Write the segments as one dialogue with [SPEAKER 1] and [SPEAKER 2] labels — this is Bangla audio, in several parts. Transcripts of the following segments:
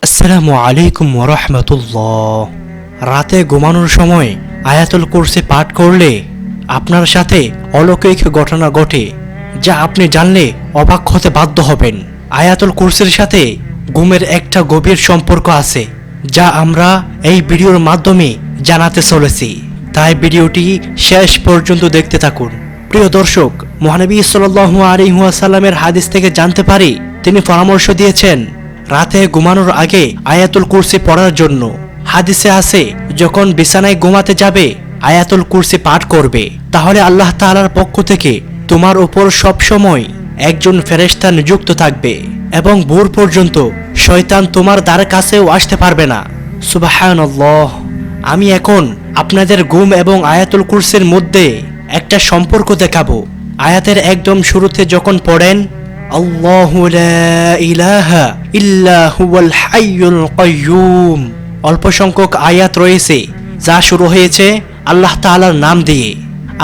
[SPEAKER 1] আসসালামু আলাইকুম ওয়া রাহমাতুল্লাহ। রাতে ঘুমানোর সময় আয়াতুল কুরসি পাঠ করলে আপনার সাথে অলৌকিক ঘটনা ঘটে, যা আপনি জানলে অবাক হতে বাধ্য হবেন। আয়াতুল কুরসির সাথে ঘুমের একটা গভীর সম্পর্ক আছে, যা আমরা এই ভিডিওর মাধ্যমে জানাতে চলেছি। তাই ভিডিওটি শেষ পর্যন্ত দেখতে থাকুন। প্রিয় দর্শক, মহানবী সাল্লাল্লাহু আলাইহি ওয়াসাল্লামের হাদিস থেকে জানতে পারি, তিনি পরামর্শ দিয়েছেন রাতে ঘুমানোর আগে আয়াতুল কুরসি পড়ার জন্য। হাদিসে আছে, যখন বিছানায় ঘুমাতে যাবে আয়াতুল কুরসি পাঠ করবে, তাহলে আল্লাহ তাআলার পক্ষ থেকে তোমার উপর সব সময় একজন ফেরেশতা নিযুক্ত থাকবে এবং ভোর পর্যন্ত শয়তান তোমার দ্বার কাছেও আসতে পারবে না। সুবহানাল্লাহ। আমি এখন আপনাদের ঘুম এবং আয়াতুল কুরসির মধ্যে একটা সম্পর্ক দেখাবো। আয়াতের একদম শুরুতে যখন পড়েন আল্লাহু লা ইলাহা ইল্লা হুয়াল হাইয়ুল কাইয়্যুম, অল্প সংখ্যক আয়াত রয়েছে যা শুরু হয়েছে আল্লাহ তাআলার নাম দিয়ে।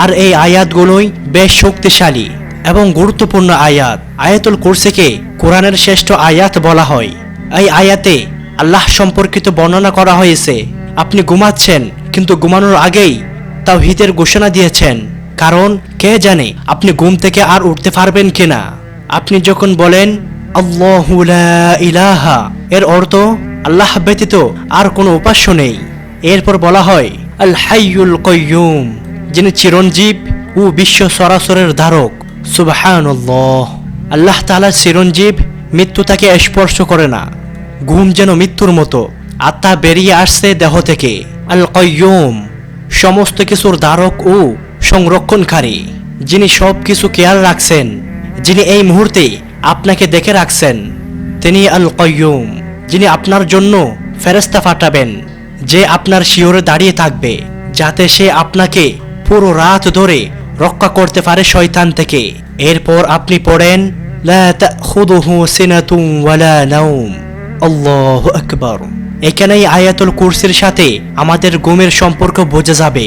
[SPEAKER 1] আর এই আয়াতগুলোই বেশ শক্তিশালী এবং গুরুত্বপূর্ণ আয়াত। আয়াতুল কুরসিকে কোরআনের শ্রেষ্ঠ আয়াত বলা হয়। এই আয়াতে আল্লাহ সম্পর্কিত বর্ণনা করা হয়েছে। আপনি ঘুমাচ্ছেন, কিন্তু ঘুমানোর আগেই তাওহীদের ঘোষণা দিয়েছেন, কারণ কে জানে আপনি ঘুম থেকে আর উঠতে পারবেন কিনা। আপনি যখন বলেন আল্লাহু লা ইলাহা, এর অর্থ আল্লাহ ব্যতীত আর কোনো উপাস্য নেই। এরপর বলা হয় আল হাইয়ুল কাইয়্যুম, যিনি চিরঞ্জীব ও বিশ্ব চরাচরের ধারক। সুবহানাল্লাহ। আল্লাহ তাআলা চিরঞ্জীব, মৃত্যু তাকে স্পর্শ করে না। ঘুম যেন মৃত্যুর মতো, আত্মা বেরিয়ে আসছে দেহ থেকে। আল কাইয়্যুম, সমস্ত কিছুর ধারক ও সংরক্ষণকারী, যিনি সব কিছু খেয়াল রাখছেন, যিনি এই মুহূর্তে আপনাকে দেখে রাখছেন। তিনি আল কাইয়্যুম, যিনি আপনার জন্য ফেরেশতা পাঠাবেন, যে আপনার শিয়রে দাঁড়িয়ে থাকবে, যাতে সে আপনাকে পুরো রাত ধরে রক্ষা করতে পারে শয়তান থেকে। এরপর আপনি পড়েন লা তাখুযুহু সিনাতুন ওয়ালা নাওম। আল্লাহু আকবার। এখানেই আয়াতুল কুরসির সাথে আমাদের ঘুমের সম্পর্ক বোঝা যাবে।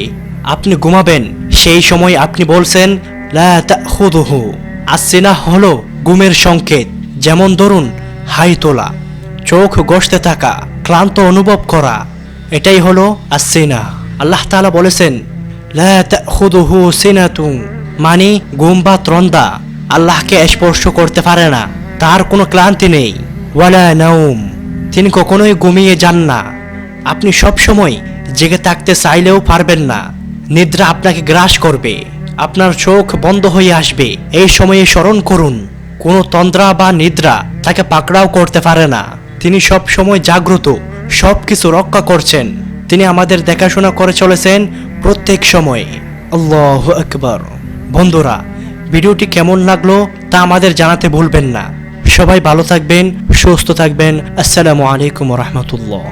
[SPEAKER 1] আপনি ঘুমাবেন, সেই সময় আপনি বলছেন লা তাখুযুহু। আসিনা হলো ঘুমের সংকেত। যেমন ধরুন হাই তোলা, চোখ গসতে থাকা, ক্লান্ত অনুভব করা, এটাই হলো আসিনা। আল্লাহ তাআলা বলেছেন লা তাখুযুহু সিনাতুন, মানে ঘুম বা ত্রন্দা আল্লাহকে স্পর্শ করতে পারে না, তার কোনো ক্লান্তি নেই। ওয়ালা নাওম, তিনি কখনোই ঘুমিয়ে যান না। আপনি সব সময় জেগে থাকতে চাইলেও পারবেন না। নিদ্রা আপনাকে গ্রাস করবে, আপনার চোখ বন্ধ হয়ে আসবে। এই সময়ে স্মরণ করুন, কোনো তন্দ্রা বা নিদ্রা তাকে পাকড়াও করতে পারে না। তিনি সব সময় জাগ্রত, সব কিছু রক্ষা করছেন। তিনি আমাদের দেখাশোনা করে চলেছেন প্রত্যেক সময়। আল্লাহু আকবার। বন্ধুরা, ভিডিওটি কেমন লাগলো তা আমাদের জানাতে ভুলবেন না। সবাই ভালো থাকবেন, সুস্থ থাকবেন। আসসালামু আলাইকুম ওয়া রাহমাতুল্লাহ।